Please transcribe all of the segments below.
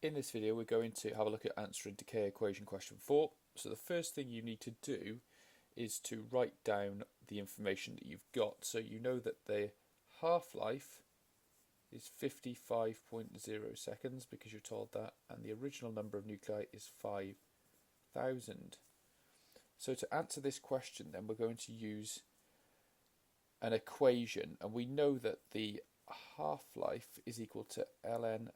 In this video we're going to have a look at answering decay equation question 4. So the first thing you need to do is to write down the information that you've got. So you know that the half-life is 55.0 seconds because you're told that, and the original number of nuclei is 5,000. So to answer this question then we're going to use an equation, and we know that the half-life is equal to ln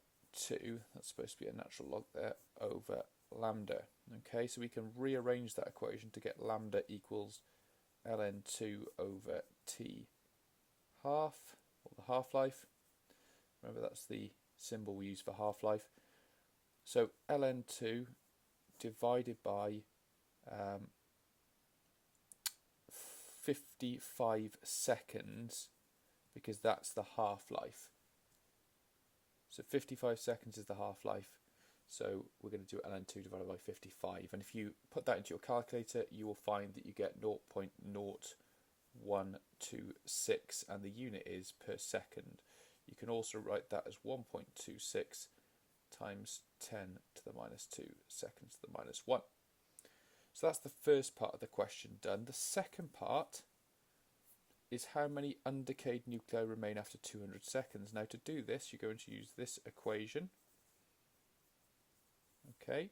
2, that's supposed to be a natural log there, over lambda. Okay, so we can rearrange that equation to get lambda equals ln 2 over t half, or the half-life. Remember, that's the symbol we use for half-life. So ln 2 divided by 55 seconds, because that's the half-life. So 55 seconds is the half-life. So we're going to do ln 2 divided by 55. And if you put that into your calculator, you will find that you get 0.0126, and the unit is per second. You can also write that as 1.26 times 10 to the minus 2 seconds to the minus 1. So that's the first part of the question done. The second part is how many undecayed nuclei remain after 200 seconds. Now to do this, you're going to use this equation. Okay,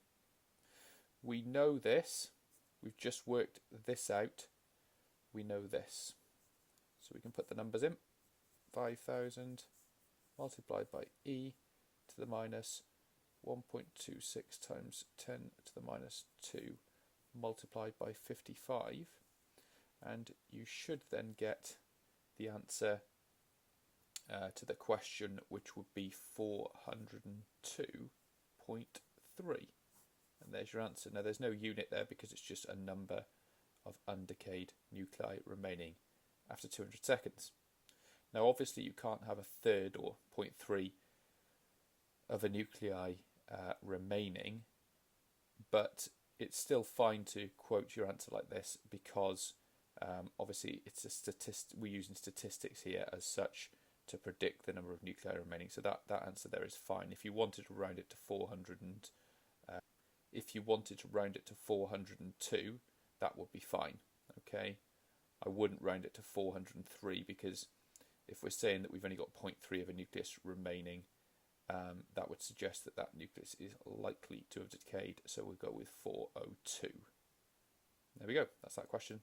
we know this, we've just worked this out, we know this. So we can put the numbers in, 5,000 multiplied by e to the minus 1.26 times 10 to the minus 2 multiplied by 55, and you should then get the answer to the question, which would be 402.3, and there's your answer. Now there's no unit there because it's just a number of undecayed nuclei remaining after 200 seconds. Now obviously you can't have a third, or 0.3, of a nuclei remaining, but it's still fine to quote your answer like this because obviously it's a we're using statistics here as such to predict the number of nuclei remaining. So that answer there is fine. If you wanted to round it to 402, that would be fine. Okay, I wouldn't round it to 403 because if we're saying that we've only got 0.3 of a nucleus remaining, that would suggest that that nucleus is likely to have decayed, so we'll go with 402. There we go, that's that question.